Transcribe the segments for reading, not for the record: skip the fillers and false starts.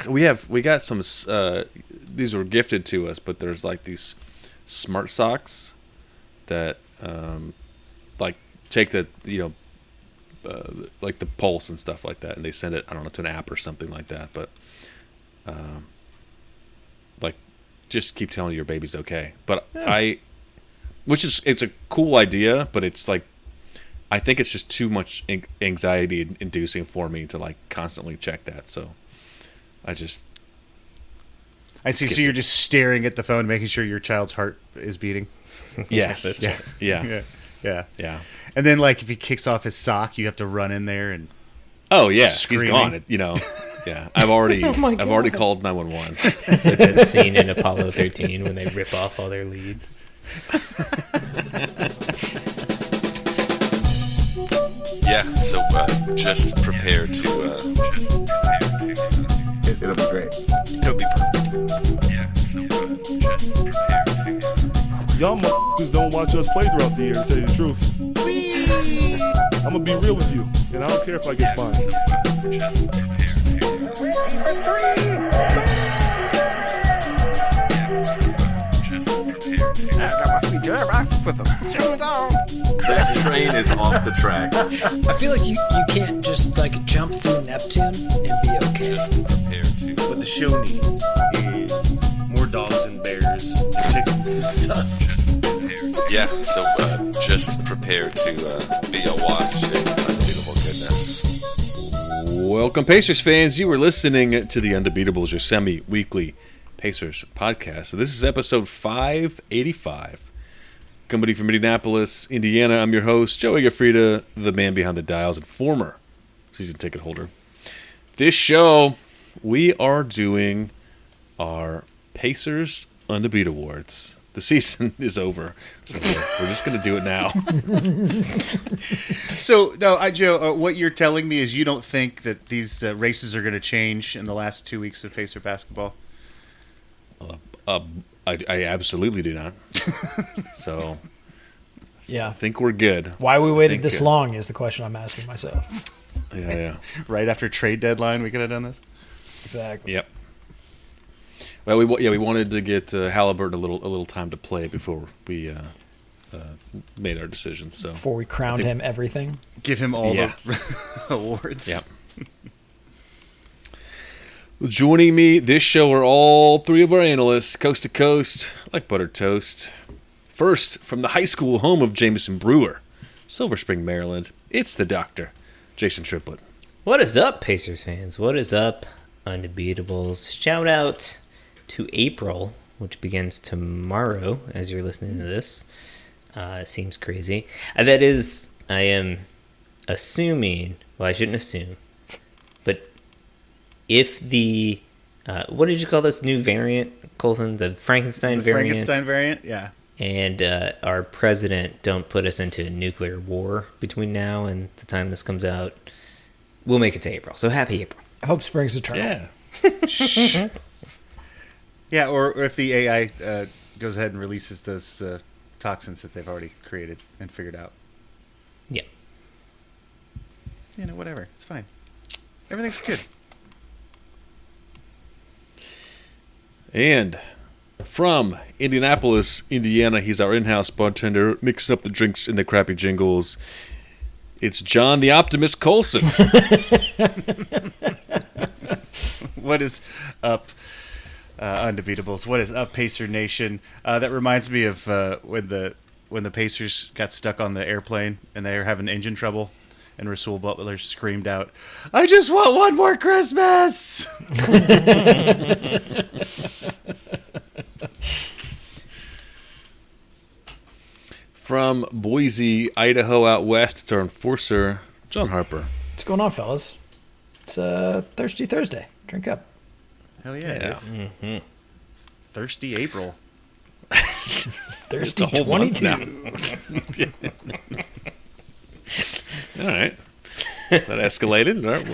we got some. These were gifted to us, but there's like these smart socks that like take the like the pulse and stuff like that, and they send it, I don't know, to an app or something like that. But like just keep telling your baby's okay. But it's a cool idea, but it's like I think it's just too much anxiety inducing for me to like constantly check that. So I see. So you're just staring at the phone, making sure your child's heart is beating. Yes. Yeah. And then, like, if he kicks off his sock, you have to run in there and. Oh yeah, screaming. he's gone. Yeah. I've already called 911. It's like that scene in Apollo 13 when they rip off all their leads. Yeah, so just prepare to. It'll be great. It'll be perfect. Yeah, so just prepare to. Y'all motherfuckers don't watch us play throughout the year, to tell you the truth. I'm gonna be real with you, and I don't care if I get fined. The train is off the track. I feel like you can't just like jump through Neptune and be okay. Just prepare to. What the show needs is more dogs and bears and chickens and stuff. Yeah, so just prepare to be awash in unbelievable goodness. Welcome, Pacers fans. You were listening to the Undebeatables, your semi-weekly Pacers podcast. So this is episode 585. Company from Indianapolis, Indiana. I'm your host, Joey Gaffrida, the man behind the dials and former season ticket holder. This show, we are doing our Pacers Undebeat Awards. The season is over, so we're just going to do it now. So, no, Joe, what you're telling me is you don't think that these races are going to change in the last 2 weeks of Pacer basketball? I absolutely do not. So, Yeah. I think we're good. Why we waited this long is the question I'm asking myself. Yeah. Right after trade deadline, we could have done this? Exactly. Yep. Well, we wanted to get Halliburton a little time to play before we made our decisions. So before we crowned him everything, give him all the awards. Yep. Joining me this show are all three of our analysts, coast to coast, like buttered toast. First, from the high school home of Jameson Brewer, Silver Spring, Maryland, it's the doctor, Jason Triplett. What is up, Pacers fans? What is up, Undebeatables? Shout out to April, which begins tomorrow as you're listening to this. Seems crazy. That is, I am assuming, well, I shouldn't assume, but if the, what did you call this new variant, Colton? The Frankenstein variant? Frankenstein variant, yeah. And our president don't put us into a nuclear war between now and the time this comes out, we'll make it to April. So happy April. Hope springs eternal. Yeah. Yeah, or if the AI goes ahead and releases those toxins that they've already created and figured out. Yeah. Whatever. It's fine. Everything's good. And from Indianapolis, Indiana, he's our in-house bartender, mixing up the drinks and the crappy jingles. It's John the Optimist Colson. What is up, Undebeatables? What is up, Pacer Nation? That reminds me of when the Pacers got stuck on the airplane and they were having engine trouble, and Rasul Butler screamed out, "I just want one more Christmas!" From Boise, Idaho, out west, it's our enforcer, John Harper. What's going on, fellas? It's Thirsty Thursday. Drink up. Hell yeah, it is. Mm-hmm. Thirsty April. Thirsty 22. All right. That escalated. All right,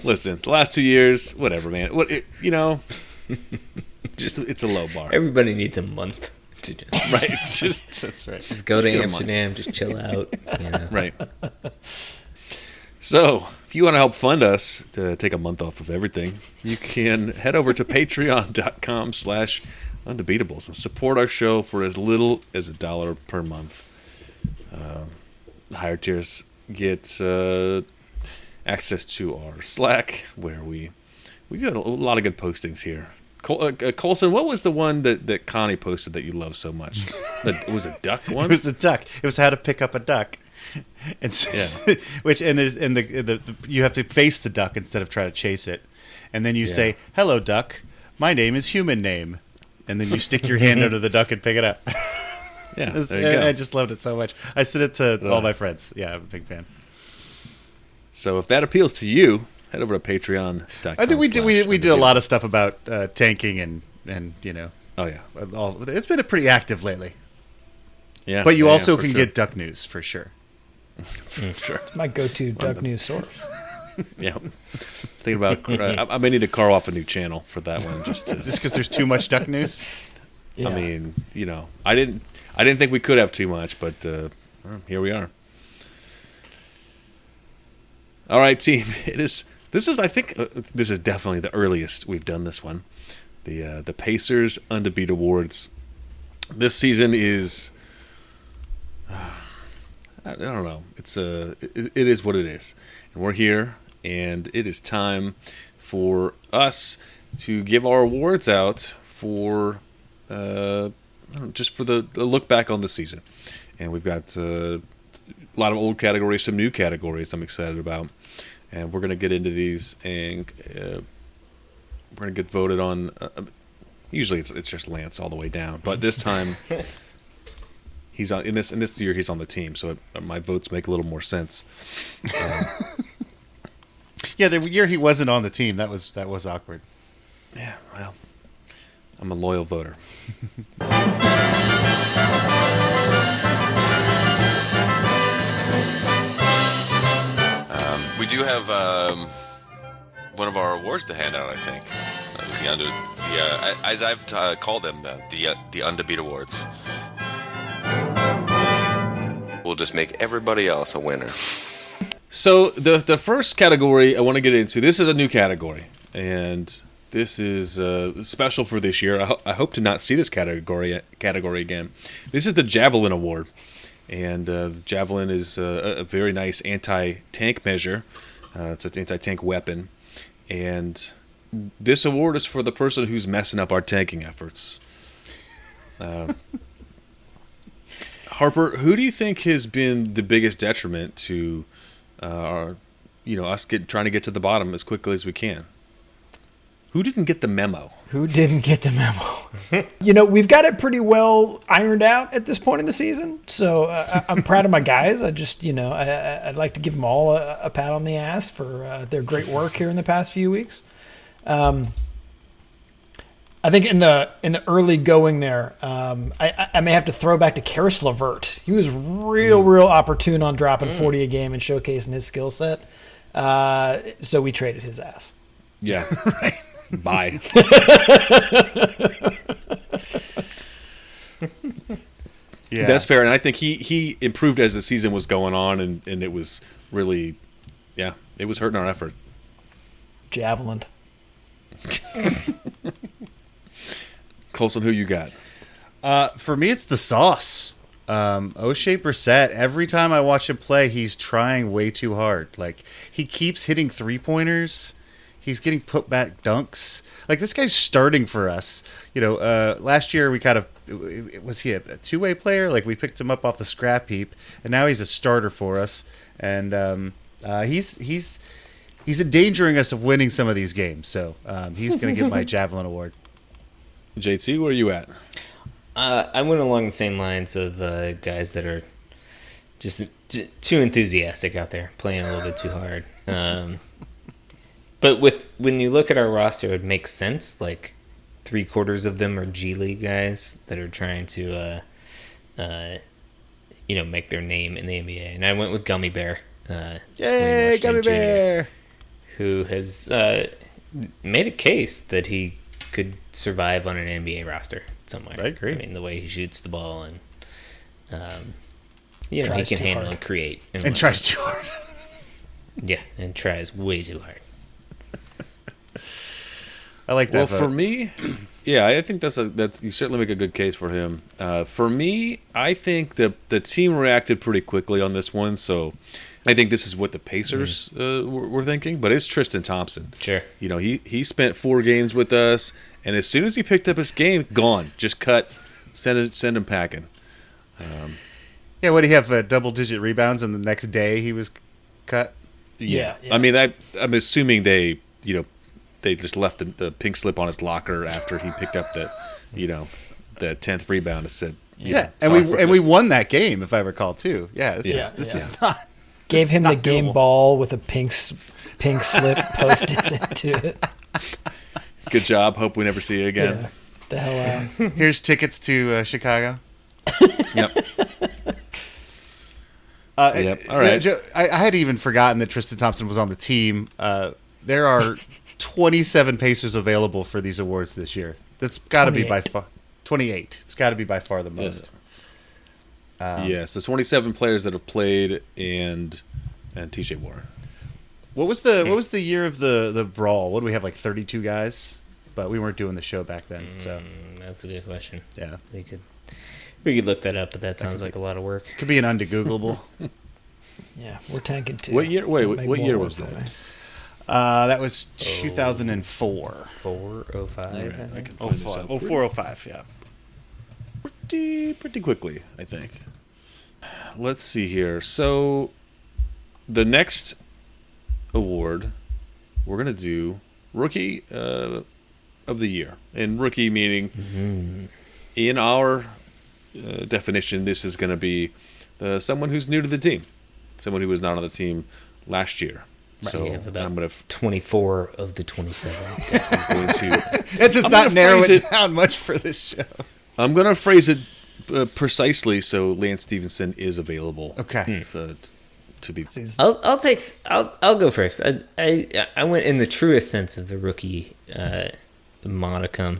listen, the last 2 years, whatever, man. Just it's a low bar. Everybody needs a month to just Right. It's just That's right. Just go to get 'em on. Amsterdam, just chill out. You know. right. So, if you want to help fund us to take a month off of everything, you can head over to patreon.com/undebeatables and support our show for as little as $1 per month. Higher tiers get access to our Slack, where we got a lot of good postings here. Colson, what was the one that Connie posted that you love so much? It was a duck one? It was a duck. It was how to pick up a duck. And so, which the you have to face the duck instead of try to chase it, and then you say, "Hello, duck. My name is human name," and then you stick your hand under the duck and pick it up. Yeah, there you go. I just loved it so much. I sent it to all my friends. Yeah, I'm a big fan. So if that appeals to you, head over to patreon.com. I think we did a lot of stuff about tanking and you know. Oh yeah, it's been pretty active lately. yeah. But you yeah, also for can sure. get duck news for sure. Sure. My go-to duck news source. Yeah. Thinking about I may need to carve off a new channel for that one just Because there's too much duck news. Yeah. I mean, you know, I didn't think we could have too much, but well, here we are. All right, team. This is I think this is definitely the earliest we've done this one. The Pacers Undebeat Awards. This season is I don't know. It is what it is. And we're here, and it is time for us to give our awards out for just for the look back on the season. And we've got a lot of old categories, some new categories I'm excited about. And we're going to get into these, and we're going to get voted on. Usually it's just Lance all the way down, but this time he's on in this year he's on the team, so my votes make a little more sense. Yeah, the year he wasn't on the team, that was awkward. Yeah, well, I'm a loyal voter. We do have one of our awards to hand out, I think. As I've called them, the Undebeat Awards. We'll just make everybody else a winner. So the first category I want to get into, this is a new category, and this is special for this year. I hope to not see this category again. This is the Javelin Award, and the Javelin is a very nice anti-tank measure. It's an anti-tank weapon, and this award is for the person who's messing up our tanking efforts. Harper, who do you think has been the biggest detriment to us trying to get to the bottom as quickly as we can? Who didn't get the memo? Who didn't get the memo? We've got it pretty well ironed out at this point in the season. So I'm proud of my guys. I'd like to give them all a pat on the ass for their great work here in the past few weeks. I think in the early going there, I may have to throw back to Karis LeVert. He was real opportune on dropping 40 a game and showcasing his skill set. So we traded his ass. Yeah. Right. Bye. Yeah, that's fair, and I think he improved as the season was going on, and it was really, it was hurting our effort. Javelin. Colson, who you got? For me, it's the sauce. O'Shea Brissett, every time I watch him play, he's trying way too hard. Like, he keeps hitting three-pointers. He's getting put back dunks. Like, this guy's starting for us. Last year we kind of was he a two-way player? Like, we picked him up off the scrap heap, and now he's a starter for us. And he's endangering us of winning some of these games. So he's going to get my Javelin Award. JT, where are you at? I went along the same lines of guys that are just too enthusiastic out there, playing a little bit too hard. But when you look at our roster, it makes sense. Like 3/4 of them are G League guys that are trying to, make their name in the NBA. And I went with Gummy Bear. Yay, Gummy Jr., Bear! who has made a case that he could survive on an NBA roster. somewhere. I agree. I mean, the way he shoots the ball and, he Tries can too handle hard. and create. And tries too hard. Yeah, and tries way too hard. I like that. Well, vote. for me, yeah, I think that's you certainly make a good case for him. For me, I think the team reacted pretty quickly on this one, so I think this is what the Pacers were thinking. But it's Tristan Thompson. Sure. He spent 4 games with us, and as soon as he picked up his game, gone, just cut, send him packing. Yeah, what do you have? Double-digit rebounds, and the next day he was cut. Yeah. I mean, I'm assuming they just left the pink slip on his locker after he picked up the 10th rebound and said, we won that game, if I recall too. Yeah, this is not. Gave him the not game doable. ball with a pink slip posted into it. good job. Hope we never see you again. Yeah. The hell out. Here's tickets to Chicago. Yep. Yep. All right. Joe, I had even forgotten that Tristan Thompson was on the team. There are 27 Pacers available for these awards this year. That's got to be by far 28. It's got to be by far the most. So 27 players that have played and TJ Warren. What was the year of the brawl? What do we have, like 32 guys? But we weren't doing the show back then, so That's a good question. yeah, We could look that up, but that sounds like a lot of work. could be an undegoogleable. Yeah, we're tanking too. What year? Wait, Don't make what more year work was for that? me. That was 2004. 405. All right, I I think. can find this out 405, yeah. pretty quickly, I think. Let's see here. So the next award we're gonna do Rookie of the Year, and rookie meaning in our definition, this is going to be someone who's new to the team, someone who was not on the team last year. Right, So you have about I'm going 24 of the 27. to It does I'm not gonna narrow phrase it it- down much for this show. I'm going to phrase it precisely so Lance Stevenson is available. Okay. To be. I'll go first. I went in the truest sense of the rookie monicum,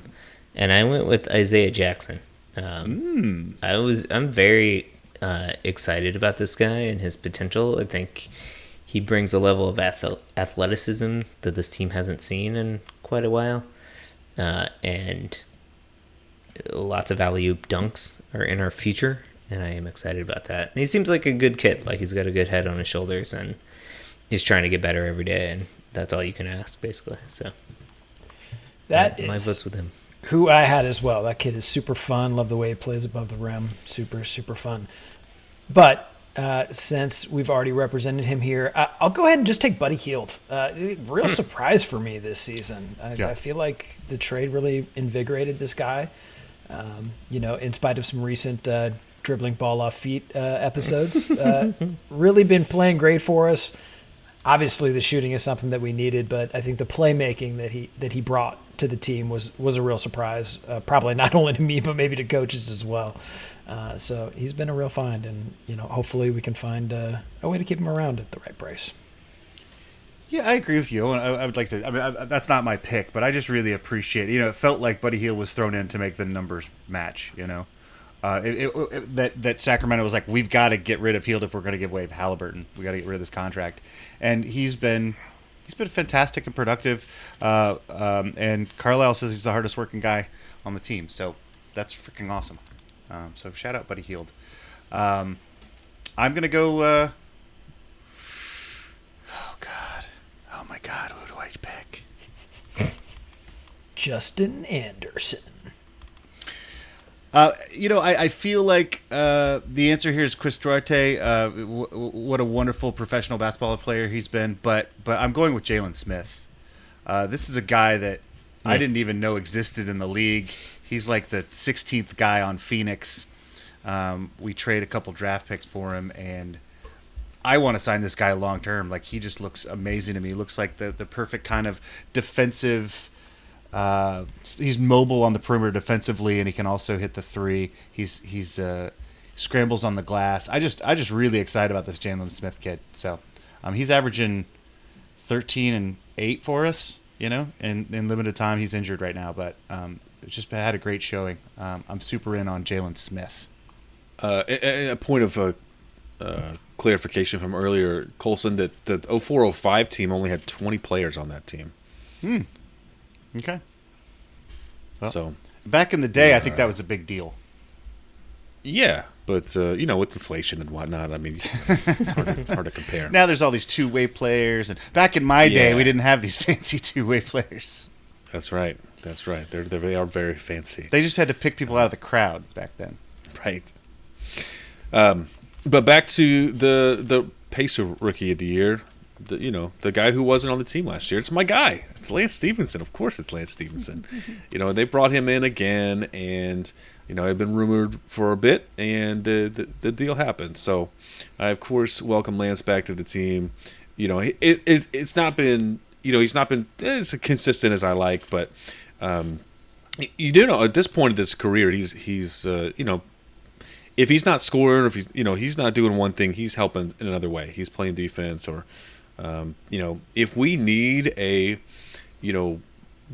and I went with Isaiah Jackson. I'm very excited about this guy and his potential. I think he brings a level of athleticism that this team hasn't seen in quite a while, and lots of alley-oop dunks are in our future, and I am excited about that. And he seems like a good kid. Like, he's got a good head on his shoulders, and he's trying to get better every day, and that's all you can ask, basically. So That my is vote's with him. who I had as well. That kid is super fun. Love the way he plays above the rim. Super, super fun. But since we've already represented him here, I'll go ahead and just take Buddy Hield. Real surprise for me this season. I feel like the trade really invigorated this guy. In spite of some recent dribbling ball off feet episodes, really been playing great for us. Obviously, the shooting is something that we needed, but I think the playmaking that he brought to the team was a real surprise. Probably not only to me, but maybe to coaches as well. So he's been a real find, and hopefully we can find a way to keep him around at the right price. Yeah, I agree with you. I would like to. I mean, that's not my pick, but I just really appreciate. It felt like Buddy Hield was thrown in to make the numbers match. That Sacramento was like, we've got to get rid of Hield if we're going to give away Halliburton. We got to get rid of this contract, and he's been fantastic and productive. And Carlisle says he's the hardest working guy on the team, so that's freaking awesome. So shout out Buddy Hield. I'm gonna go. Oh my God, who do I pick? Justin Anderson. I feel like the answer here is Chris Duarte. What a wonderful professional basketball player he's been. But I'm going with Jalen Smith. This is a guy that I didn't even know existed in the league. He's like the 16th guy on Phoenix. We trade a couple draft picks for him, and I want to sign this guy long term. Like, he just looks amazing to me. He looks like the perfect kind of defensive. He's mobile on the perimeter defensively, and he can also hit the three. He's scrambles on the glass. I just really excited about this Jalen Smith kid. So he's averaging 13 and 8 for us. in limited time. He's injured right now, but just had a great showing. I'm super in on Jalen Smith. A point of clarification from earlier, Colson, that the 04-05 team only had 20 players on that team. Okay. Well, So back in the day, I think that was a big deal. yeah, but with inflation and whatnot, I mean, it's hard to compare. Now there's all these two-way players, and back in my day, Yeah. we didn't have these fancy two-way players. That's right. They are very fancy. They just had to pick people out of the crowd back then. Right. But back to the Pacer Rookie of the Year, the guy who wasn't on the team last year. It's my guy. It's Lance Stevenson. Of course, it's Lance Stevenson. They brought him in again, and it had been rumored for a bit, and the deal happened. So I of course welcome Lance back to the team. It's not been he's not been as consistent as I like, but you do know at this point of his career, he's if he's not scoring, or if he's not doing one thing, he's helping in another way. He's playing defense, or if we need a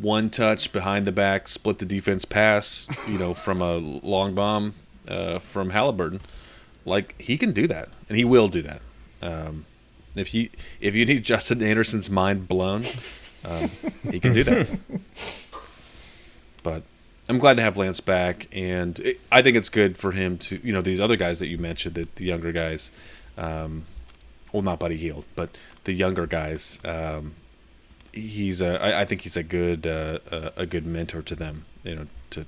one touch behind the back, split the defense pass, from a long bomb from Halliburton, like, he can do that, and he will do that. If you need Justin Anderson's mind blown, he can do that. But I'm glad to have Lance back, and I think it's good for him to, these other guys that you mentioned, that the younger guys, well, not Buddy Hield, but the younger guys. I think he's a good mentor to them, to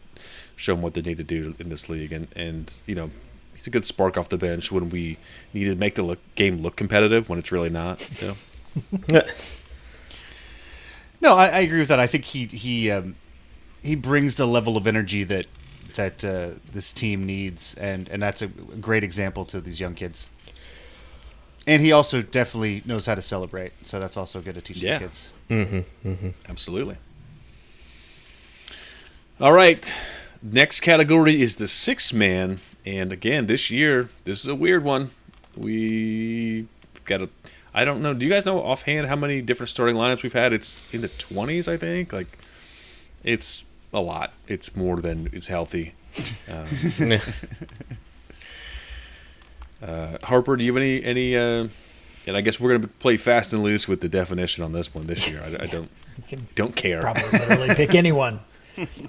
show them what they need to do in this league, and he's a good spark off the bench when we need to make the game look competitive when it's really not. No, I agree with that. I think he brings the level of energy that this team needs, and that's a great example to these young kids. And he also definitely knows how to celebrate, so that's also good to teach the kids. Absolutely. All right, next category is the sixth man, and again, this year, this is a weird one. We got I don't know. Do you guys know offhand how many different starting lineups we've had? It's in the 20s, I think. Like, it's a lot. It's more than it's healthy. Harper, do you have any and I guess we're going to play fast and loose with the definition on this one this year. I don't care. Probably literally pick anyone.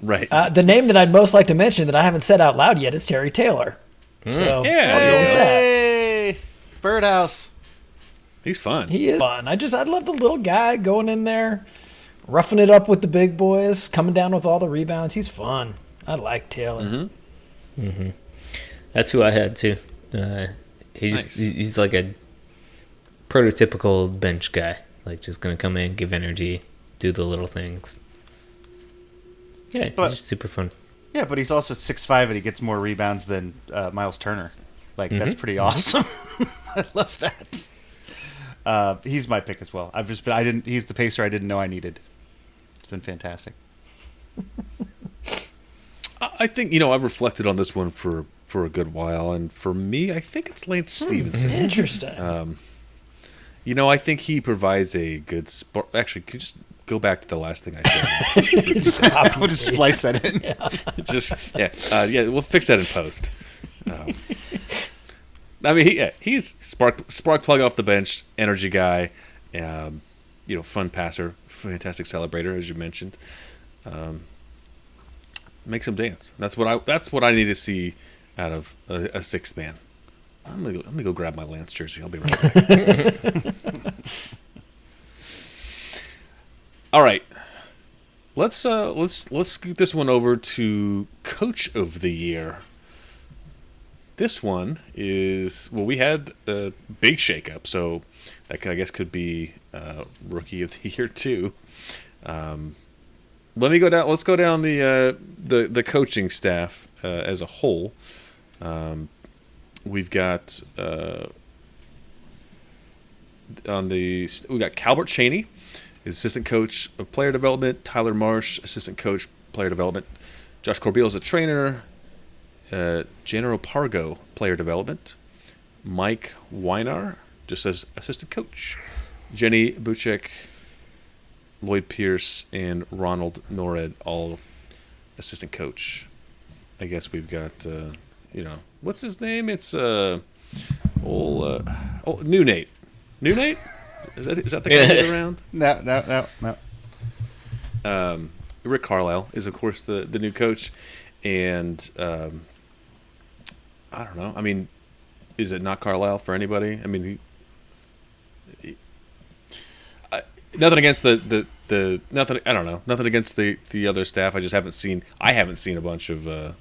Right. The name that I'd most like to mention that I haven't said out loud yet is Terry Taylor. So Yeah. I'll go with that. Hey, Birdhouse. He's fun. He is fun. I love the little guy going in there, roughing it up with the big boys, coming down with all the rebounds. He's fun. I like Taylor. That's who I had too. He's like a prototypical bench guy, like just gonna come in, give energy, do the little things. Yeah, But- he's just super fun. Yeah, but he's also 6'5", and he gets more rebounds than Miles Turner. Like, that's pretty awesome. I love that. He's my pick as well. He's the pacer I didn't know I needed. It's been fantastic. I think, I've reflected on this one for a good while, and for me, I think it's Lance Stevenson. Interesting. I think he provides a good spark. Actually, could you just go back to the last thing I said? We'll just splice that in. We'll fix that in post. I mean, he's spark plug off the bench, energy guy, fun passer, fantastic celebrator, as you mentioned. Makes him dance. That's what I need to see out of a sixth man. I'm gonna go grab my Lance jersey. I'll be right back. All right, let's scoot this one over to Coach of the Year. This one is, we had a big shakeup, so that could be Rookie of the Year too. Let's go down the coaching staff as a whole. We've got we got Calbert Cheney, assistant coach of player development. Tyler Marsh, assistant coach player development. Josh Corbeil is a trainer. General Pargo, player development. Mike Weinar, just as assistant coach. Jenny Buchek, Lloyd Pierce and Ronald Norred, all assistant coach. I guess we've got, what's his name? It's New Nate. New Nate? Is that the guy who's around? No. Rick Carlisle is, of course, the new coach. And I don't know. I mean, is it not Carlisle for anybody? I mean, nothing against the nothing. I don't know. Nothing against the other staff. I just haven't seen. I haven't seen a bunch of the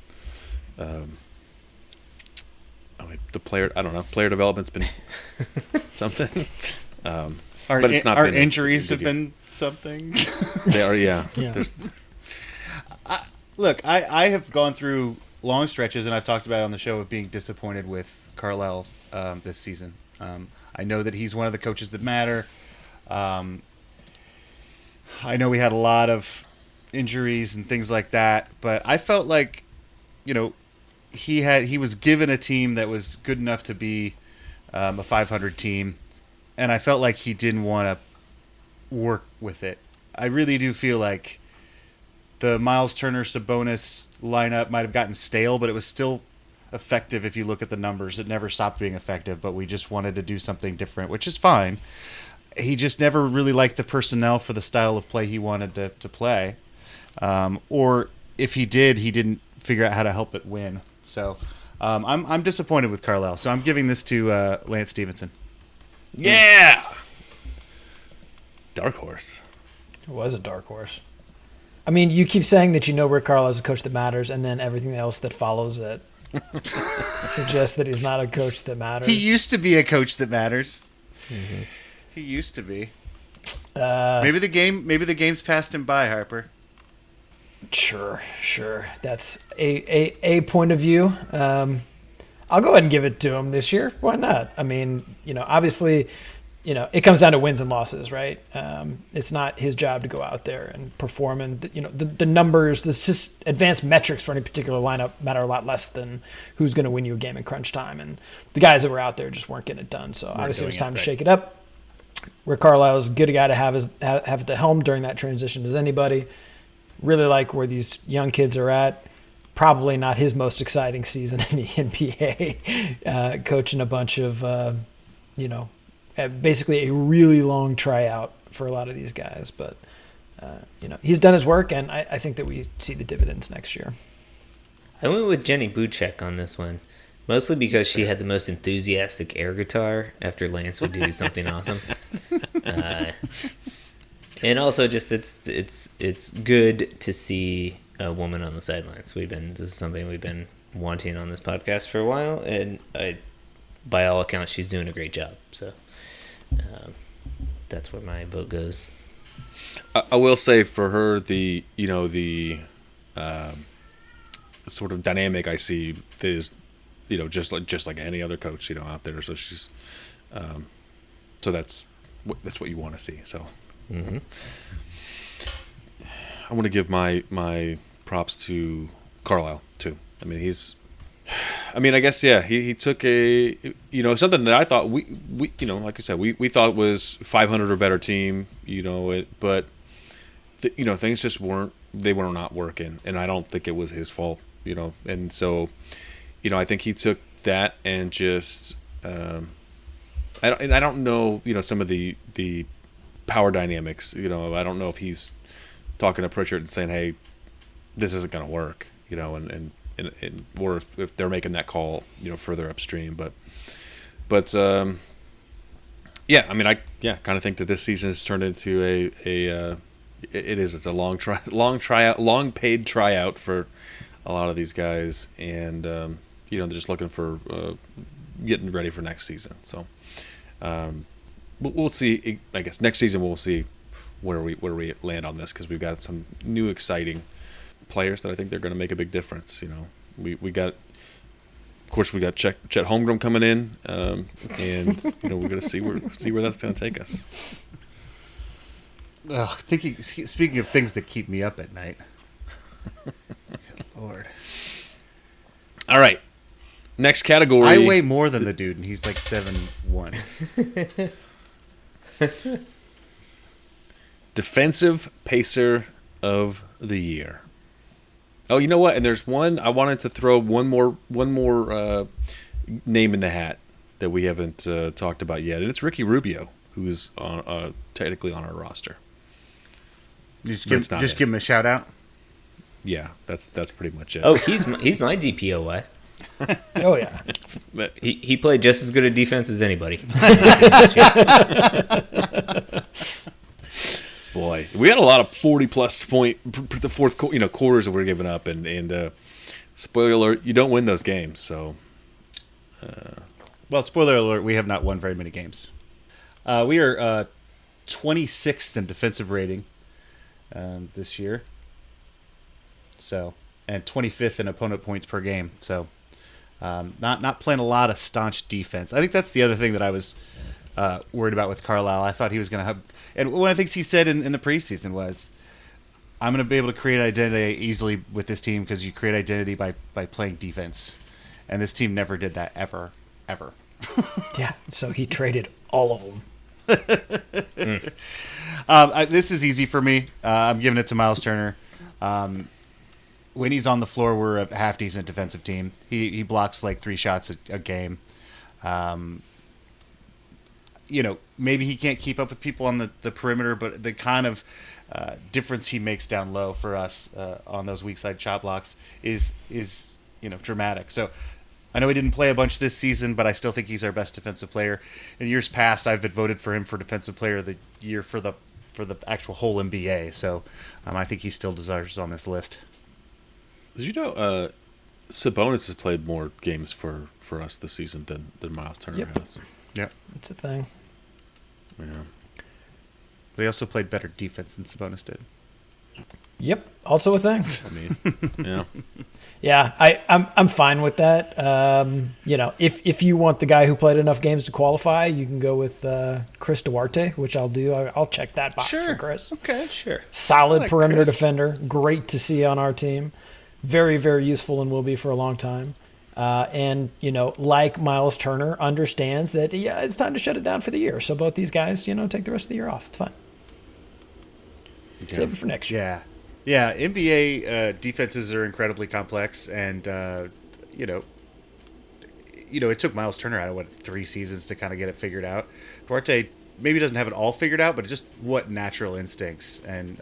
player. I don't know. Player development's been something. But it's not. Our injuries have been something. They are. Yeah. Look, I have gone through long stretches, and I've talked about it on the show, of being disappointed with Carlisle this season. I know that he's one of the coaches that matter. I know we had a lot of injuries and things like that, but I felt like, he was given a team that was good enough to be a 500 team, and I felt like he didn't want to work with it. I really do feel like the Miles Turner Sabonis lineup might have gotten stale, but it was still effective if you look at the numbers. It never stopped being effective, but we just wanted to do something different, which is fine. He just never really liked the personnel for the style of play he wanted to play. Or if he did, he didn't figure out how to help it win. So I'm disappointed with Carlisle. So I'm giving this to Lance Stevenson. Yeah! Dark horse. It was a dark horse. I mean, you keep saying that Rick Carlisle is a coach that matters, and then everything else that follows it suggests that he's not a coach that matters. He used to be a coach that matters. Mm-hmm. He used to be. Maybe the game's passed him by, Harper. Sure. That's a point of view. I'll go ahead and give it to him this year. Why not? I mean, obviously, it comes down to wins and losses, right? It's not his job to go out there and perform. And, the numbers, the advanced metrics for any particular lineup matter a lot less than who's going to win you a game in crunch time. And the guys that were out there just weren't getting it done. So obviously it was time to shake it up. Rick Carlisle is as good a guy to have at the helm during that transition as anybody. Really like where these young kids are at. Probably not his most exciting season in the NBA. Coaching a bunch of, basically a really long tryout for a lot of these guys. But, he's done his work, and I think that we see the dividends next year. I went with Jenny Buchek on this one, mostly because she had the most enthusiastic air guitar after Lance would do something awesome. And also just it's good to see a woman on the sidelines. This is something we've been wanting on this podcast for a while, and by all accounts, she's doing a great job. So that's where my vote goes. I will say for her, the sort of dynamic I see is, just like any other coach, out there. So she's, so that's what you want to see. So. Mm-hmm. I want to give my props to Carlisle too. I mean, I guess he took something that I thought we like I said we thought was 500 or better team, but things just weren't not working, and I don't think it was his fault, and so I think he took that and just I don't know some of the power dynamics. I don't know if he's talking to Pritchard and saying, "Hey, this isn't going to work," and or if they're making that call, further upstream. But I mean, I kind of think that this season has turned into it's a long paid tryout for a lot of these guys, and they're just looking for getting ready for next season. So. We'll see. I guess next season we'll see where we land on this, because we've got some new exciting players that I think they're going to make a big difference. We got, of course, we got Chet Holmgren coming in, and we're going to see where that's going to take us. Speaking of things that keep me up at night. Good Lord. All right. Next category. I weigh more than the dude, and he's like 7'1". Defensive Pacer of the Year. Oh, you know what? And there's one I wanted to throw one more name in the hat that we haven't talked about yet, and it's Ricky Rubio, who is technically on our roster. Just give him a shout out. Yeah, that's pretty much it. Oh, he's my DPOY. Oh yeah. He played just as good a defense as anybody. Boy, we had a lot of 40-plus point the fourth quarters that we're giving up, and spoiler alert, you don't win those games. So, Well, spoiler alert, we have not won very many games. We are 26th in defensive rating this year. So, and 25th in opponent points per game. So, not playing a lot of staunch defense. I think that's the other thing that I was worried about with Carlisle. I thought he was going to have, and one of the things he said in the preseason was, "I'm going to be able to create identity easily with this team because you create identity by playing defense," and this team never did that ever. Yeah. So he traded all of them. This is easy for me. I'm giving it to Miles Turner. When he's on the floor, we're a half decent defensive team. He blocks like 3 shots a game. Maybe he can't keep up with people on the perimeter, but the kind of difference he makes down low for us on those weak side shot blocks is dramatic. So I know he didn't play a bunch this season, but I still think he's our best defensive player. In years past, I've voted for him for Defensive Player of the Year for the actual whole NBA. So I think he still deserves on this list. did you know Sabonis has played more games for us this season than Miles Turner has? Yep. It's a thing. Yeah. But he also played better defense than Sabonis did. Yep. Also a thing. I mean, yeah. Yeah, I'm fine with that. If you want the guy who played enough games to qualify, you can go with Chris Duarte, which I'll do. I'll check that box for Chris. Okay. Sure. Solid like perimeter Chris. defender. Great to see on our team. Very, very useful and will be for a long time. Like Miles Turner, understands that, it's time to shut it down for the year. So both these guys, take the rest of the year off. It's fine. Okay. Save it for next year. Yeah. Yeah, NBA defenses are incredibly complex, and it took Miles Turner out of 3 seasons to kind of get it figured out. Duarte maybe doesn't have it all figured out, but just what natural instincts and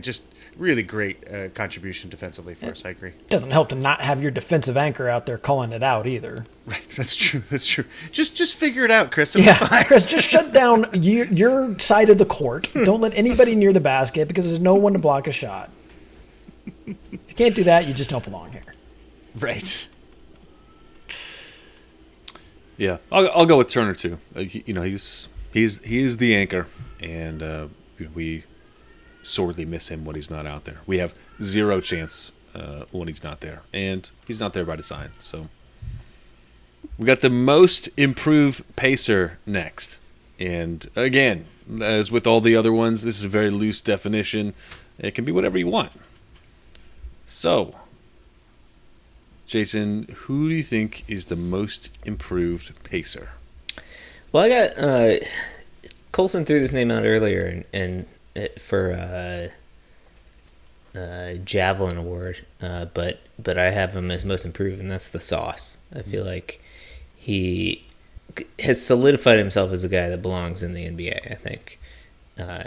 just really great contribution defensively for us. I agree. Doesn't help to not have your defensive anchor out there calling it out either. Right, that's true. Just figure it out, Chris. It'll be fine. Chris, just shut down your side of the court. Don't let anybody near the basket because there's no one to block a shot. If you can't do that, you just don't belong here. Right. Yeah, I'll go with Turner too. He's the anchor, and we sorely miss him when he's not out there. We have zero chance when he's not there, and he's not there by design. So we got the most improved pacer next, and again, as with all the other ones, this is a very loose definition. It can be whatever you want. So, Jason, who do you think is the most improved pacer? Well, I got Colson threw this name out earlier, and for Javelin Award, but I have him as most improved, and that's the Sauce. I feel like he has solidified himself as a guy that belongs in the NBA. I think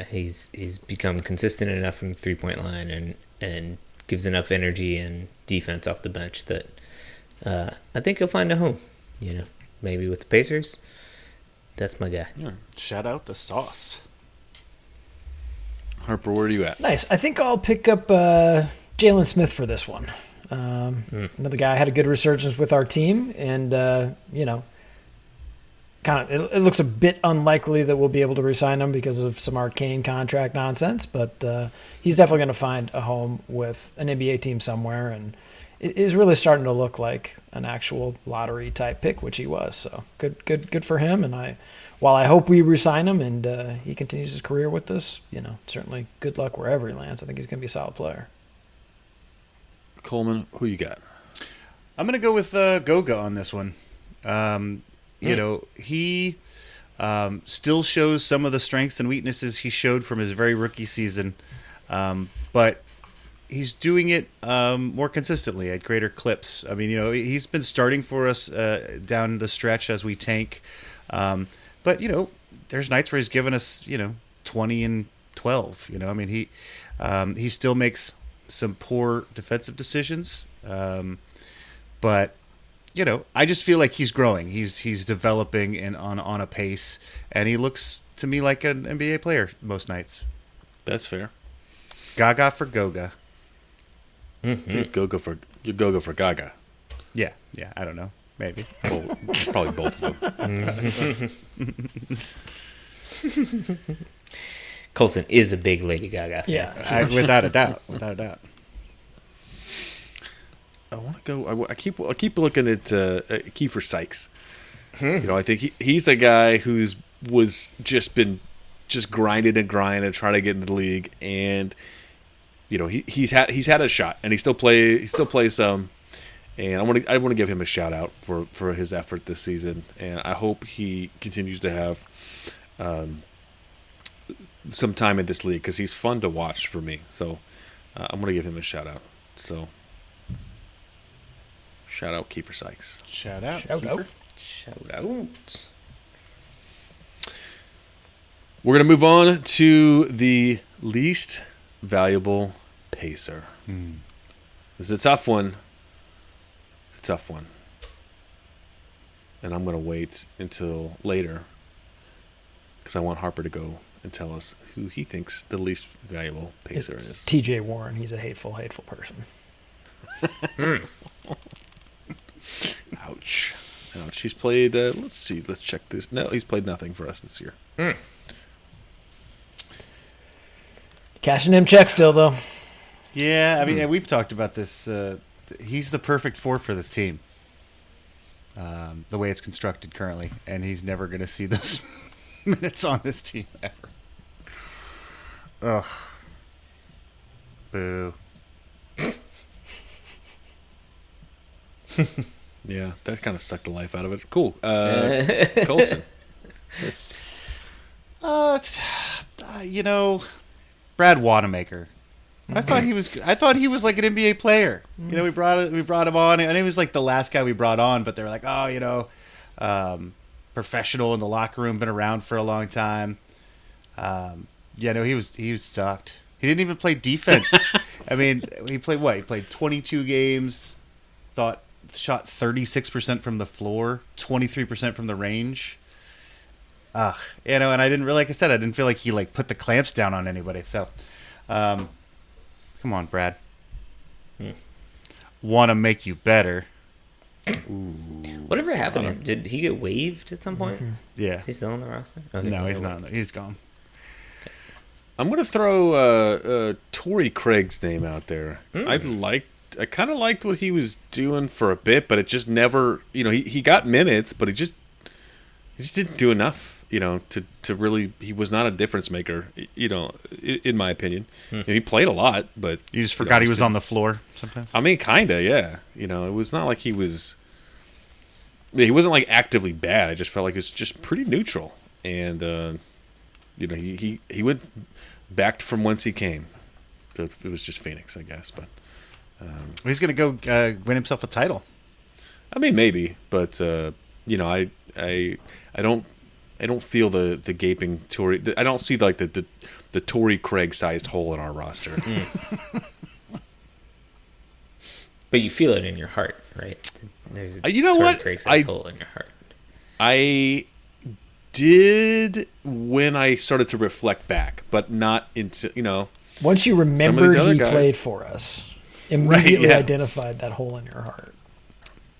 he's become consistent enough from the 3-point line and gives enough energy and defense off the bench that I think he'll find a home. Maybe with the Pacers. That's my guy. Yeah. Shout out the Sauce. Harper, where are you at? Nice. I think I'll pick up Jalen Smith for this one. Another guy had a good resurgence with our team, and it looks a bit unlikely that we'll be able to re-sign him because of some arcane contract nonsense, but he's definitely going to find a home with an NBA team somewhere, and it is really starting to look like an actual lottery type pick, which he was. So good for him. And while I hope we re-sign him and he continues his career with us, certainly good luck wherever he lands. I think he's going to be a solid player. Coleman, who you got? I'm going to go with Goga on this one. He Still shows some of the strengths and weaknesses he showed from his very rookie season, but he's doing it more consistently at greater clips. I mean, he's been starting for us down the stretch as we tank, but there's nights where he's given us 20 and 12. I mean, he still makes some poor defensive decisions, but I just feel like he's growing. He's developing and on a pace, and he looks to me like an NBA player most nights. That's fair. Gaga for Goga. You're Goga for Gaga. Yeah, I don't know. Maybe. Well, probably both of them. Colson is a big Lady Gaga fan. Yeah. Without a doubt. I want to go. I keep looking at Kiefer Sykes. I think he's a guy who's been grinding and trying to get into the league, and he's had a shot, and he still plays some. And I want to give him a shout out for his effort this season, and I hope he continues to have some time in this league because he's fun to watch for me. So I'm going to give him a shout out. So. Shout out Kiefer Sykes. Shout out. Shout out. We're going to move on to the least valuable pacer. This is a tough one. And I'm going to wait until later because I want Harper to go and tell us who he thinks the least valuable pacer is. TJ Warren. He's a hateful person. Ouch. He's played, let's see, let's check this. No, he's played nothing for us this year. Cashing him check still, though. Yeah, I mean, we've talked about this. He's the perfect four for this team, the way it's constructed currently, and he's never going to see those minutes on this team ever. Ugh. Boo. Yeah, that kind of sucked the life out of it. Cool. Colson. Brad Wanamaker. I thought he was like an NBA player. We brought him on, and he was like the last guy we brought on. But they were like, professional in the locker room, been around for a long time. He was sucked. He didn't even play defense. I mean, he played what? He played 22 games. Shot 36% from the floor, 23% from the range. And I didn't really, like I said, I didn't feel like he put the clamps down on anybody. So, come on, Brad. Want to make you better. Ooh. Whatever happened to him? Did he get waived at some point? Yeah. Is he still on the roster? Okay, no, he's not. He's gone. I'm going to throw Torrey Craig's name out there. I kind of liked what he was doing for a bit, but it just never, he got minutes, but he just didn't do enough, to really, he was not a difference maker, in my opinion. He played a lot, but you just forgot he was on the floor sometimes. I mean, kinda, yeah. It was not like he wasn't like actively bad. I just felt like it was just pretty neutral, and he went back from whence he came. So it was just Phoenix, I guess, but. He's going to go win himself a title. I mean, maybe, but I don't feel the gaping Torrey. I don't see the Torrey Craig sized hole in our roster. But you feel it in your heart, right? There's a Torrey Craig sized hole in your heart. I did when I started to reflect back, but not into Once you remembered he played for us. Immediately identified that hole in your heart.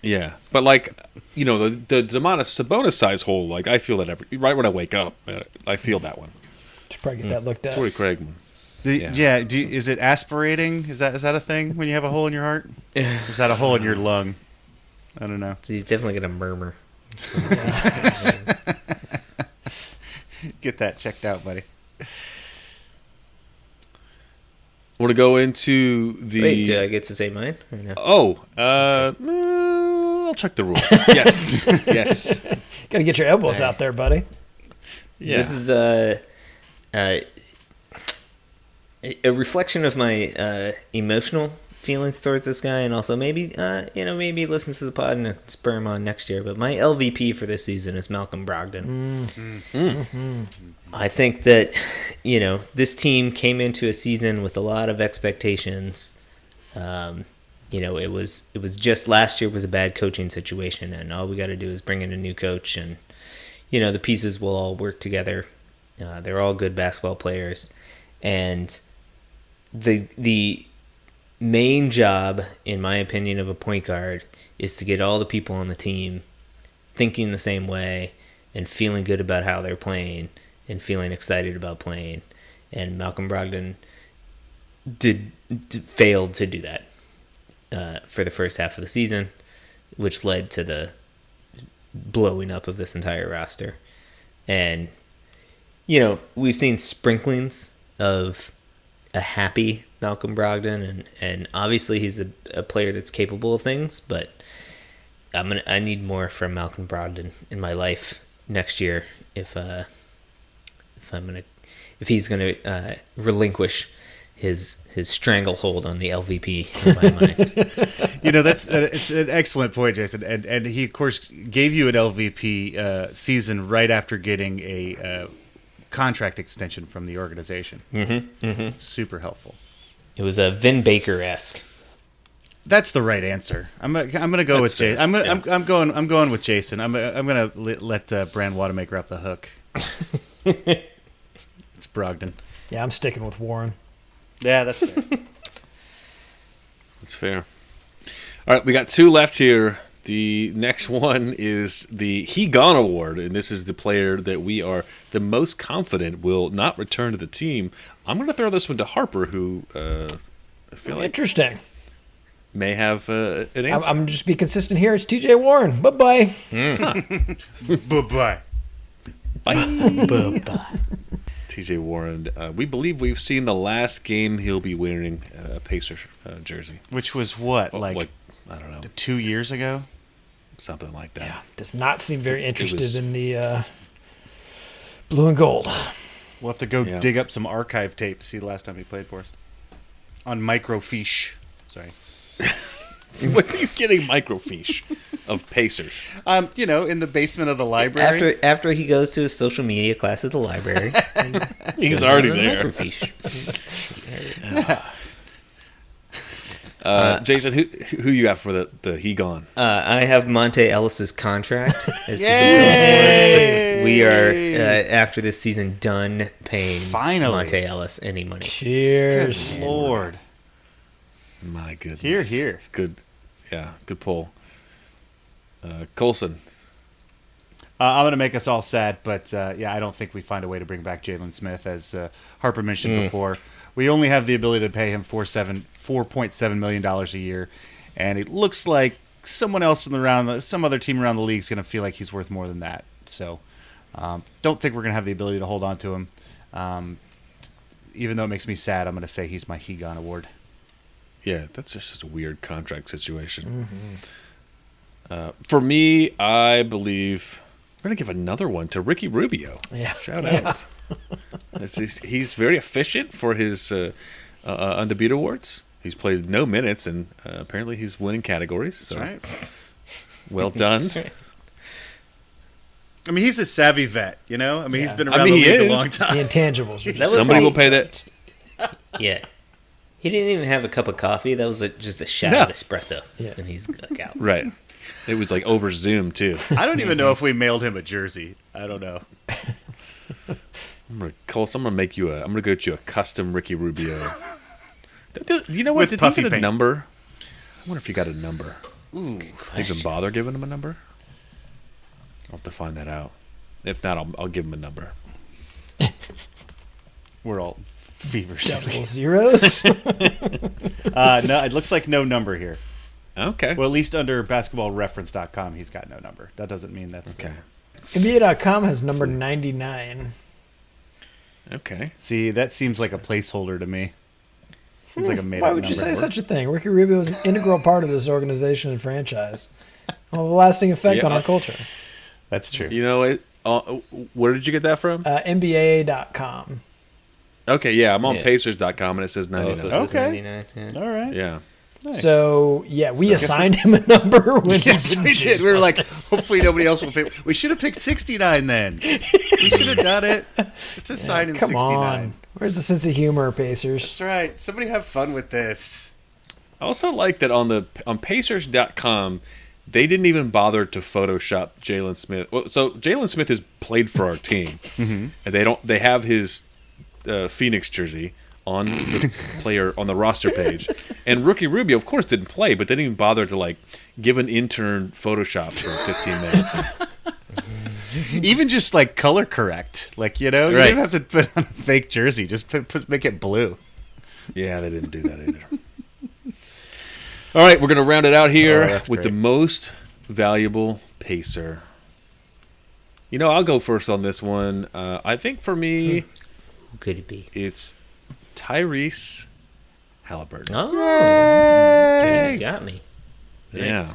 Yeah, but the Domantas Sabonis size hole, I feel that right when I wake up, I feel that one. Should probably get that looked at. Torrey Craig. Is it aspirating? Is that a thing when you have a hole in your heart? Or is that a hole in your lung? I don't know. So he's definitely gonna murmur. Get that checked out, buddy. Want to go into the... Wait, do I get to say mine? Or no? I'll check the rules. Yes. Got to get your elbows out there, buddy. Yeah. This is a reflection of my emotional feelings towards this guy, and also maybe maybe he listens to the pod and I can spur him on next year. But my LVP for this season is Malcolm Brogdon. I think that this team came into a season with a lot of expectations. It was just last year was a bad coaching situation, and all we got to do is bring in a new coach, and the pieces will all work together. They're all good basketball players, and the main job, in my opinion, of a point guard is to get all the people on the team thinking the same way and feeling good about how they're playing and feeling excited about playing. And Malcolm Brogdon failed to do that for the first half of the season, which led to the blowing up of this entire roster. And we've seen sprinklings of a happy Malcolm Brogdon, and obviously he's a player that's capable of things, but I need more from Malcolm Brogdon in my life next year if he's gonna relinquish his stranglehold on the LVP in my mind. It's an excellent point, Jason, and he of course gave you an LVP season right after getting a contract extension from the organization. Super helpful. It was a Vin Baker-esque. That's the right answer. I'm gonna go with Jason. I'm going with Jason. I'm gonna let Brand Wanamaker off the hook. It's Brogdon. Yeah, I'm sticking with Warren. Yeah, that's fair. That's fair. All right, we got two left here. The next one is the He Gone Award, and this is the player that we are the most confident will not return to the team. I'm going to throw this one to Harper, who I feel like Interesting. may have an answer. I'm just be consistent here. It's TJ Warren. Bye-bye. Bye-bye. Bye-bye. TJ Warren, we believe we've seen the last game he'll be wearing a Pacers jersey. Which was what, Like, I don't know, 2 years ago? something like that. Yeah, does not seem very interested was- in the blue and gold. We'll have to go Yeah. dig up some archive tape to see the last time he played for us. On microfiche. Sorry. When are you getting microfiche of Pacers? In the basement of the library. After he goes to his social media class at the library, He's goes already on to the there. microfiche. Jason, who you got for the He Gone? I have Monte Ellis's contract. As Yay! we are after this season done paying Finally. Monte Ellis any money. Cheers. Good Lord. My goodness. Here, here. It's good. Yeah, good pull. Colson. I'm going to make us all sad, but I don't think we find a way to bring back Jalen Smith, as Harper mentioned before. We only have the ability to pay him $4.7 million a year, and it looks like someone else some other team around the league is going to feel like he's worth more than that. So, don't think we're going to have the ability to hold on to him. Even though it makes me sad, I'm going to say he's my He Gone Award. Yeah, that's just such a weird contract situation. For me, I believe we're going to give another one to Ricky Rubio. Yeah. Shout out. He's very efficient for his Undebeatables awards. He's played no minutes, and apparently he's winning categories. So. That's right. Well done. That's right. I mean, he's a savvy vet, He's been I around mean, the he league is. a long time. The intangibles. Are just- Somebody will pay that. Yeah. He didn't even have a cup of coffee. That was just a shot No. of espresso. Yeah. And he's like out. Right. It was like over Zoom, too. I don't even know if we mailed him a jersey. I don't know. I'm gonna make you I'm gonna get you a custom Ricky Rubio. You know what? With Did puffy he get a paint. number? I wonder if he got a number. Ooh. Did you even bother giving him a number? I'll have to find that out. If not, I'll give him a number. We're all feverish. Double zeros. No, it looks like no number here. Okay. Well, at least under basketballreference.com, he's got no number. That doesn't mean that's Okay. NBA.com has number 99. Okay. See, that seems like a placeholder to me. Seems like a made-up Why number. would you say such a thing? Ricky Rubio is an integral part of this organization and franchise. Well, a lasting effect Yeah. on our culture. That's true. You know, Where did you get that from? NBA.com. Okay, yeah, I'm on Yeah. Pacers.com and it says 99. Oh, so it says Okay. 99. Yeah. All right. Yeah. Nice. So yeah, we assigned him a number when Yes, he we did. We were like, hopefully nobody else will pick. We should have picked 69 then. We should have done it. Just assign him Come 69. on, where's the sense of humor, Pacers? That's right. Somebody have fun with this. I also like that on Pacers.com, they didn't even bother to Photoshop Jalen Smith. Well, so Jalen Smith has played for our team, and they have his Phoenix jersey on the player on the roster page, and Rookie Rubio, of course, didn't play, but they didn't even bother to like give an intern Photoshop for 15 minutes. Even just like color correct, like you don't Right. have to put on a fake jersey. Just make it blue. Yeah, they didn't do that either. All right, we're going to round it out here that's with the great. most valuable Pacer. You know, I'll go first on this one. I think for me, Who could it be? it's Tyrese Halliburton. Oh, okay, you got me. Yeah.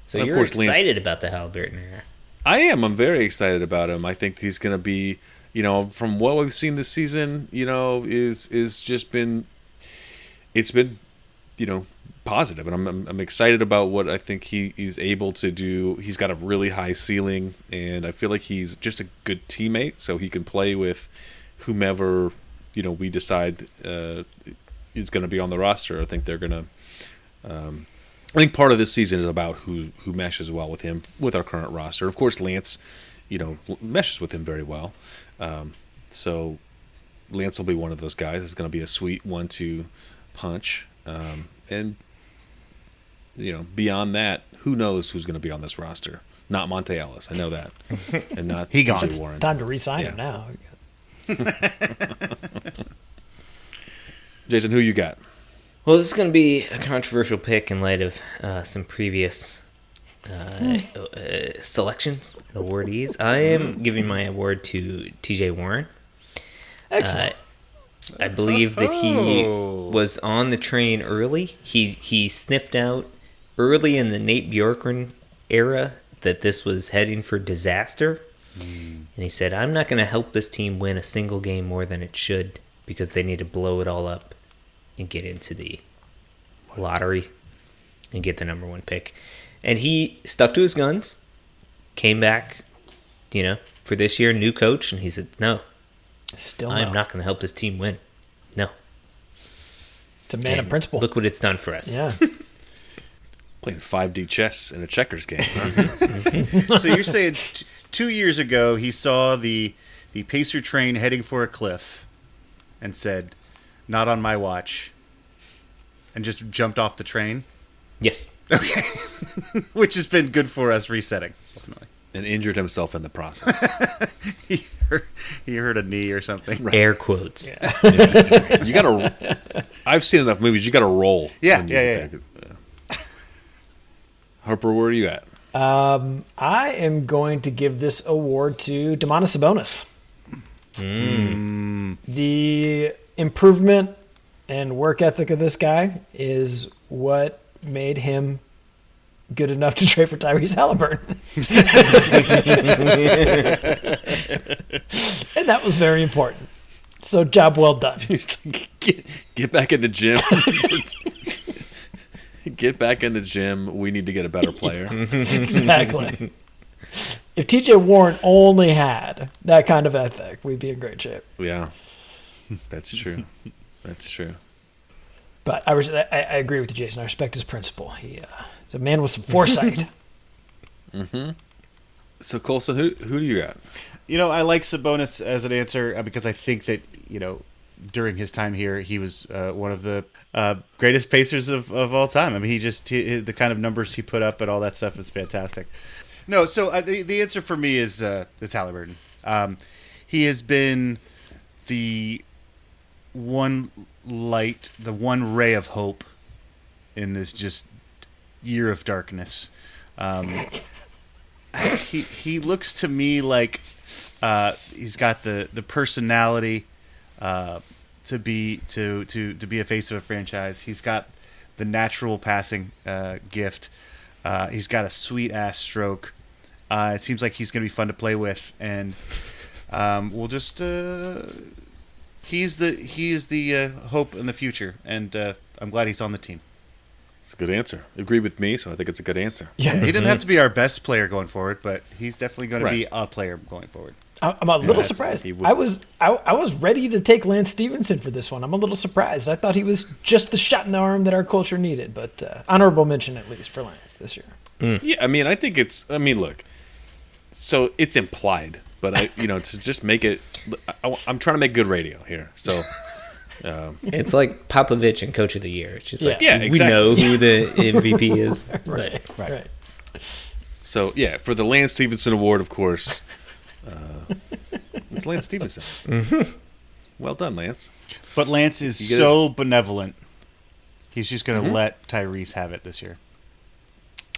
So And of you're course, Lance- excited about the Halliburton era. I am. I'm very excited about him. I think he's going to be, you know, from what we've seen this season, you know, is just been, it's been, you know, positive, and I'm excited about what I think he's able to do. He's got a really high ceiling, and I feel like he's just a good teammate, so he can play with whomever, you know, we decide is going to be on the roster. I think they're going to. I think part of this season is about who meshes well with him with our current roster. Of course, Lance, you know, meshes with him very well. So Lance will be one of those guys. It's going to be a sweet 1-2 punch. And you know, beyond that, who knows who's going to be on this roster? Not Monte Ellis, I know that, and not He gone. TJ Warren. Time to re-sign him Yeah. now. Jason, who you got? Well, this is going to be a controversial pick in light of some previous selections, awardees. I am giving my award to TJ Warren. Excellent. I believe that he Oh. was on the train early. He sniffed out early in the Nate Bjorkgren era that this was heading for disaster. And he said, I'm not going to help this team win a single game more than it should because they need to blow it all up and get into the lottery and get the number one pick. And he stuck to his guns, came back, you know, for this year, new coach, and he said, no, Still, I'm no. not going to help this team win. No. It's a man of And principle. Look what it's done for us. Yeah. Playing 5D chess in a checkers game. Huh? So you're saying 2 years ago he saw the Pacer train heading for a cliff and said, "Not on my watch," and just jumped off the train, Yes. which has been good for us resetting ultimately. And injured himself in the process. He hurt a knee or something. Air quotes. You got to. I've seen enough movies. You got to roll. Yeah, when you yeah, get back. Harper, where are you at? I am going to give this award to Domantas Sabonis. The improvement and work ethic of this guy is what made him good enough to trade for Tyrese Halliburton. And that was very important. So job well done. Get back in the gym. Get back in the gym. We need to get a better player. Exactly. If TJ Warren only had that kind of ethic, we'd be in great shape. Yeah, that's true. That's true. But I agree with you, Jason. I respect his principle. He's a man with some foresight. So Colson, who do you got? You know, I like Sabonis as an answer because I think that, you know, during his time here, he was one of the greatest Pacers of all time. I mean, the kind of numbers he put up and all that stuff is fantastic. No, so the answer for me is Halliburton. He has been the one light, the one ray of hope in this just year of darkness. He looks to me like he's got the personality to be a face of a franchise. He's got the natural passing gift. He's got a sweet ass stroke, It seems like he's going to be fun to play with, and we'll just he is the hope in the future, and I'm glad he's on the team. It's a good answer. Agree with me, so I think it's a good answer. Yeah, he didn't have to be our best player going forward, but he's definitely going to be a player going forward. I'm a little surprised. I was ready to take Lance Stevenson for this one. I'm a little surprised. I thought he was just the shot in the arm that our culture needed, but honorable mention at least for Lance this year. Yeah, I mean, look, so it's implied, but to just make it, I'm trying to make good radio here, so. It's like Popovich and Coach of the Year. It's just exactly. We know who the MVP is. Right. So, yeah, for the Lance Stevenson Award, of course, it's Lance Stevenson. Mm-hmm. Well done, Lance. But Lance is so benevolent. He's just going to let Tyrese have it this year.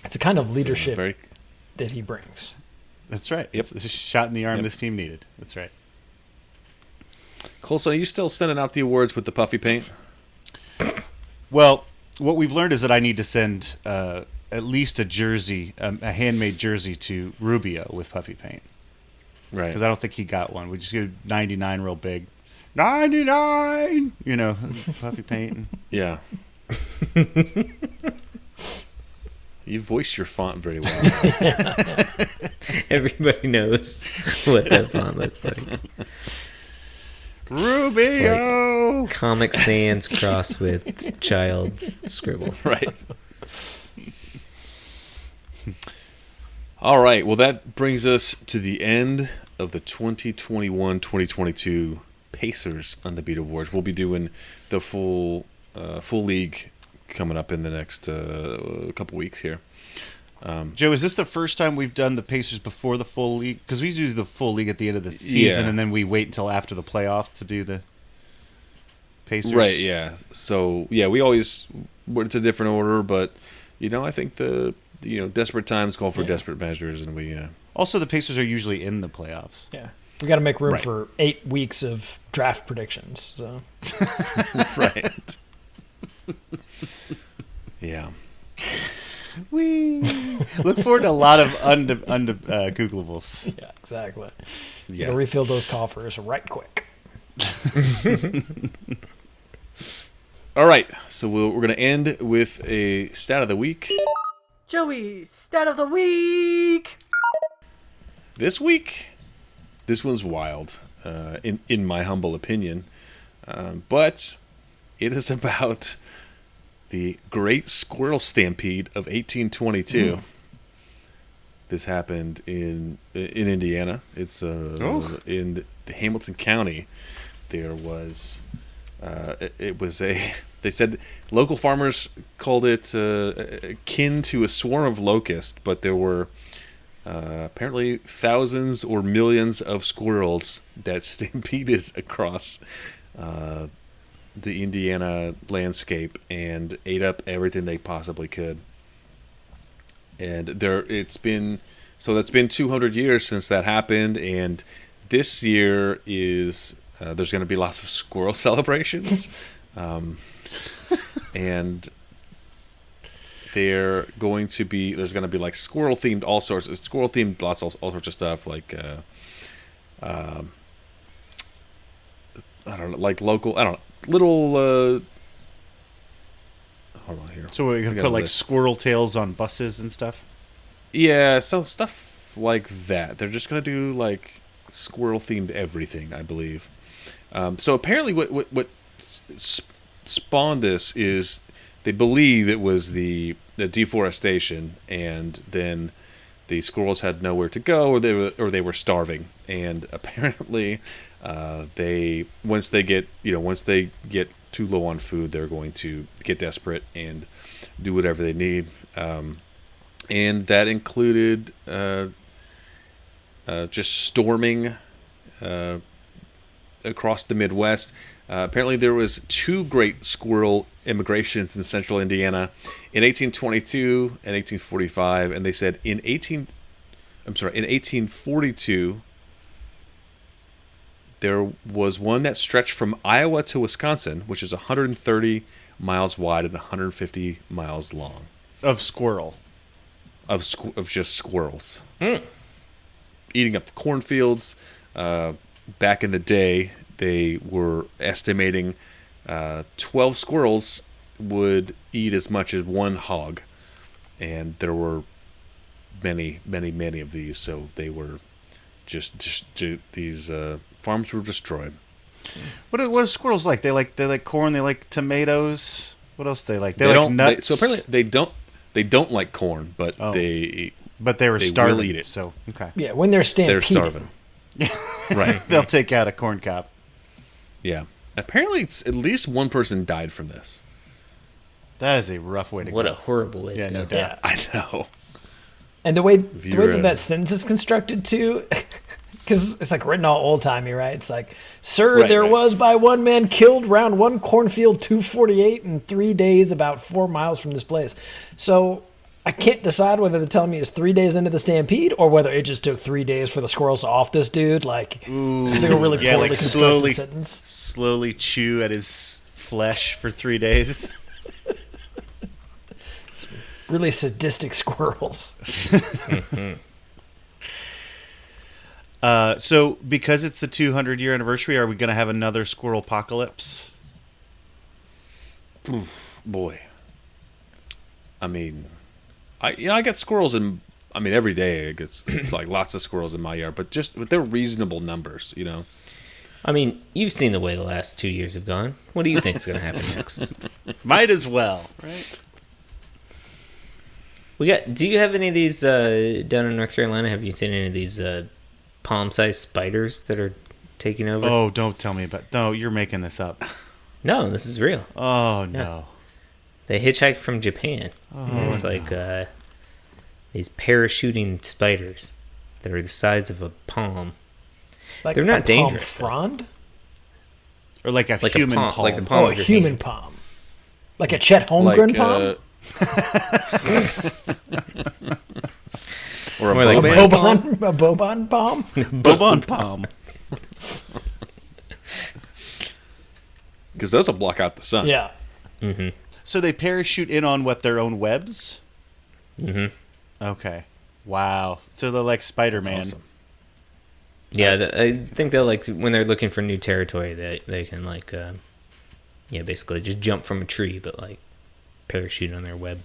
It's a kind of leadership that he brings. That's right. Yep. It's a shot in the arm this team needed. That's right. Colson, are you still sending out the awards with the puffy paint? Well, what we've learned is that I need to send at least a jersey, a handmade jersey to Rubio with puffy paint. Right. Because I don't think he got one. We just go 99 real big. 99! Puffy paint. Yeah. You voice your font very well. Everybody knows what that font looks like. Rubio! Like Comic Sans crossed with child scribble. Right. All right. Well, that brings us to the end of the 2021-2022 Pacers Undebeatable Awards. We'll be doing the full league coming up in the next couple weeks here. Joe, is this the first time we've done the Pacers before the full league? Because we do the full league at the end of the season, and then we wait until after the playoffs to do the Pacers. Right, yeah. So, yeah, it's a different order, but, I think desperate times call for desperate measures, and we... Also, the Pacers are usually in the playoffs. Yeah. We got to make room for 8 weeks of draft predictions. So. Right. Yeah. We look forward to a lot of Googlables. Yeah, exactly. Yeah. Gotta refill those coffers right quick. All right, so we're going to end with a stat of the week. Joey, stat of the week. This week, this one's wild, in my humble opinion, but it is about the Great Squirrel Stampede of 1822. This happened in Indiana. It's in the Hamilton County. There was they said local farmers called it akin to a swarm of locusts, but there were apparently thousands or millions of squirrels that stampeded across the Indiana landscape and ate up everything they possibly could. And that's been 200 years since that happened, and this year is there's going to be lots of squirrel celebrations, and there's going to be like squirrel themed all sorts of stuff, like I don't know, like local, I don't know, little hold on here. So we're going to put like squirrel tails on buses and stuff? Yeah, so stuff like that. They're just going to do like squirrel themed everything, I believe. So apparently what spawned this is they believe it was the deforestation, and then the squirrels had nowhere to go, or they were starving, and apparently once they get too low on food, they're going to get desperate and do whatever they need, and that included just storming across the Midwest. Apparently there was 2 great squirrel immigrations in central Indiana in 1822 and 1845, and they said in 1842 there was one that stretched from Iowa to Wisconsin, which is 130 miles wide and 150 miles long. Of squirrel. Of just squirrels. eating up the cornfields. Back in the day, they were estimating 12 squirrels would eat as much as one hog, and there were many of these. So they were just these farms were destroyed. What are squirrels like? They like corn. They like tomatoes. What else do they like? They like nuts. So apparently they don't like corn, but they were they starving. will eat it. So okay. Yeah, when they're stampeding. They're starving. Right. They'll take out a corn cob. Yeah. Apparently, at least one person died from this. That is a rough way to go. What a horrible way to go. no doubt. I know. And the way that sentence is constructed too, because it's like written all old timey, right? It's like, sir, Right, there right. was by one man killed round one cornfield 248 in 3 days about 4 miles from this place. So I can't decide whether they're telling me it's 3 days into the stampede or whether it just took 3 days for the squirrels to off this dude. Like, it's like a really poorly constructed sentence. Slowly chew at his flesh for 3 days. Really sadistic squirrels. So because it's the 200-year anniversary, are we going to have another squirrel apocalypse? Boy. I mean, I get squirrels every day I get like lots of squirrels in my yard, but they're reasonable numbers, you know. I mean, you've seen the way the last 2 years have gone. What do you think is going to happen next? Might as well, right? Do you have any of these down in North Carolina? Have you seen any of these palm-sized spiders that are taking over? Oh, don't tell me about. No, you're making this up. No, this is real. Oh no. They hitchhiked from Japan. It's like these parachuting spiders that are the size of a palm. Like They're not a dangerous, palm frond? Or like a Like a human palm- palm. like the palm Oh, a of your human hand. palm. Like a Chet Holmgren palm? Or a More like bowman. A Bobon palm? Bobon palm. Because those will block out the sun. Yeah. So they parachute in on their own webs? Mm-hmm. Okay. Wow. So they're like Spider-Man. Awesome. Yeah, I think they'll when they're looking for new territory, they can basically just jump from a tree, but like parachute on their web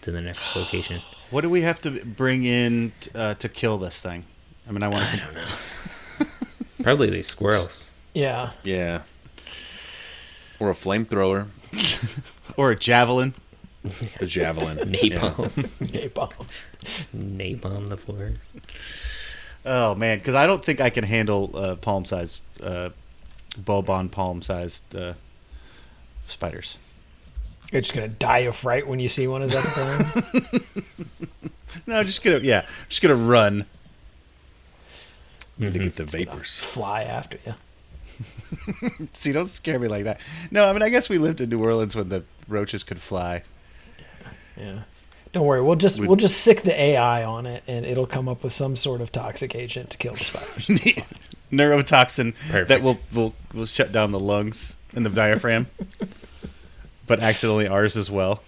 to the next location. What do we have to bring in to kill this thing? I mean, I don't know. Probably these squirrels. Yeah. Yeah. Or a flamethrower. Or a javelin. A javelin. Napalm. Napalm. Napalm the forest. Oh man, because I don't think I can handle palm-sized, Bobon palm-sized spiders. You're just going to die of fright when you see one. Is that the plan? No, just gonna run. To get the vapors. Fly after you. See, don't scare me like that. No, I mean, I guess we lived in New Orleans when the roaches could fly. Yeah. Don't worry. We'll just sick the AI on it, and it'll come up with some sort of toxic agent to kill the spiders. Neurotoxin Perfect. that will shut down the lungs and the diaphragm, but accidentally ours as well.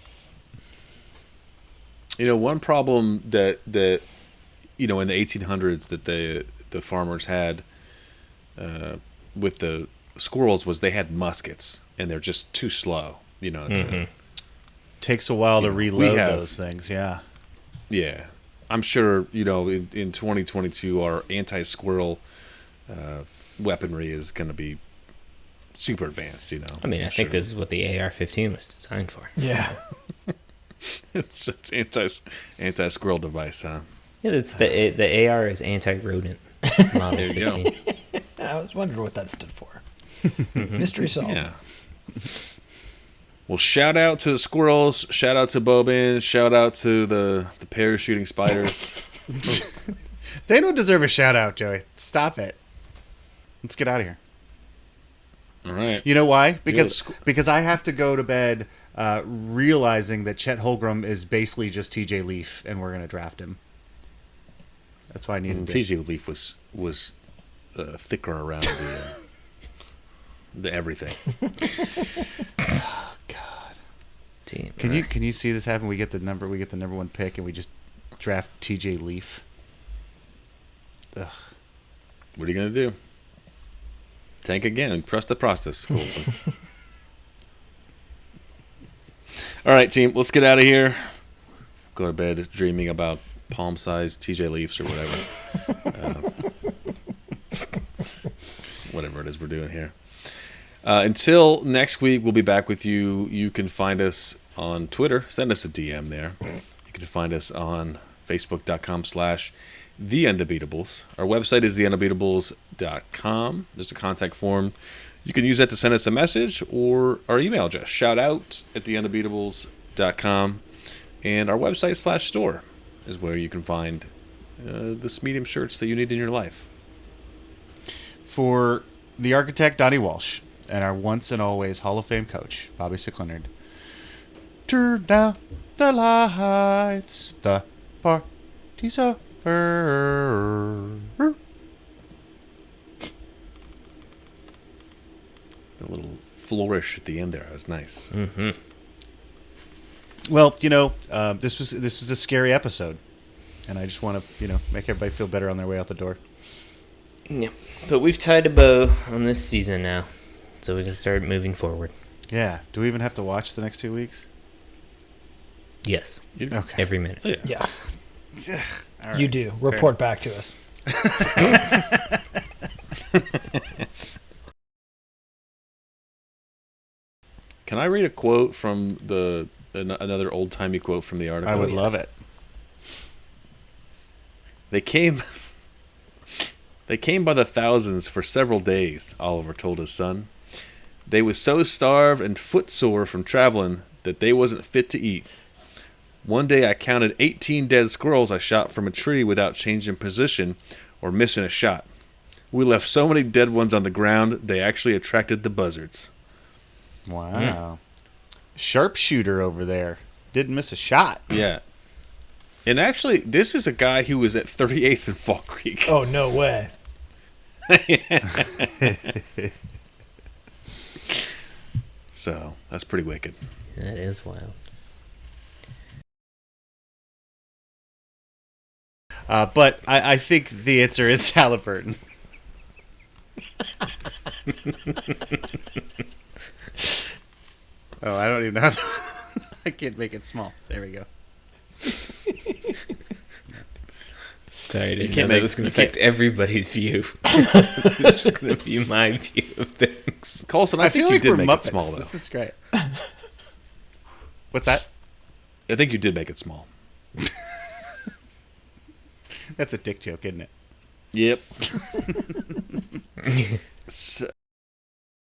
You know, one problem that in the 1800s that the farmers had with the squirrels was they had muskets, and they're just too slow. You know, Takes a while to we reload have- those things. Yeah. yeah. I'm sure in 2022 our anti-squirrel weaponry is going to be super advanced. You know, I mean, I think sure. this is what the AR-15 was designed for. Yeah. it's anti-squirrel device, huh? Yeah, it's the AR is anti-rodent. Model There you go. 15. I was wondering what that stood for. Mystery solved. Yeah. Well, shout out to the squirrels. Shout out to Bobin. Shout out to the parachuting spiders. They don't deserve a shout out, Joey. Stop it. Let's get out of here. All right. You know why? Yeah, Because I have to go to bed realizing that Chet Holmgren is basically just TJ Leaf, and we're going to draft him. That's why I needed to. TJ Leaf was thicker around the everything. Oh God! Team. Can you see this happen? We get the number one pick, and we just draft TJ Leaf. What are you going to do? Tank again. Trust the process. Colson. All right, team. Let's get out of here. Go to bed dreaming about palm-sized TJ Leafs or whatever. Whatever it is we're doing here. Until next week, we'll be back with you. You can find us on Twitter. Send us a DM there. You can find us on Facebook.com/TheUndebeatables. Our website is TheUndebeatables.com. There's a contact form. You can use that to send us a message or our email address. Shout out at TheUndebeatables.com. And our website /store is where you can find this medium shirts that you need in your life. For the architect, Donnie Walsh, and our once and always Hall of Fame coach, Bobby Sicklenard. Turn down the lights, the party's over. The little flourish at the end there. That was nice. Mm-hmm. Well, this was a scary episode, and I just want to, make everybody feel better on their way out the door. Yeah, but we've tied a bow on this season now, so we can start moving forward. Yeah. Do we even have to watch the next 2 weeks? Yes. Okay. Every minute. Oh, yeah. Yeah, All right. you do. Report back to us. Can I read a quote from another old-timey quote from the article? I would love it. They came by the thousands for several days, Oliver told his son. They was so starved and footsore from traveling that they wasn't fit to eat. One day I counted 18 dead squirrels I shot from a tree without changing position or missing a shot. We left so many dead ones on the ground, they actually attracted the buzzards. Wow. Sharpshooter over there. Didn't miss a shot. Yeah. And actually, this is a guy who was at 38th and Fall Creek. Oh, no way. So, that's pretty wicked. That is wild. But I think the answer is Halliburton. Oh, I don't even know how to... I can't make it small. There we go. Sorry, I didn't can't know that make- was going you to affect everybody's view. It's just going to be my view of things. Colson, I think feel you like did we're make Muppets. it small, though. This is great. What's that? I think you did make it small. That's a dick joke, isn't it? Yep. So,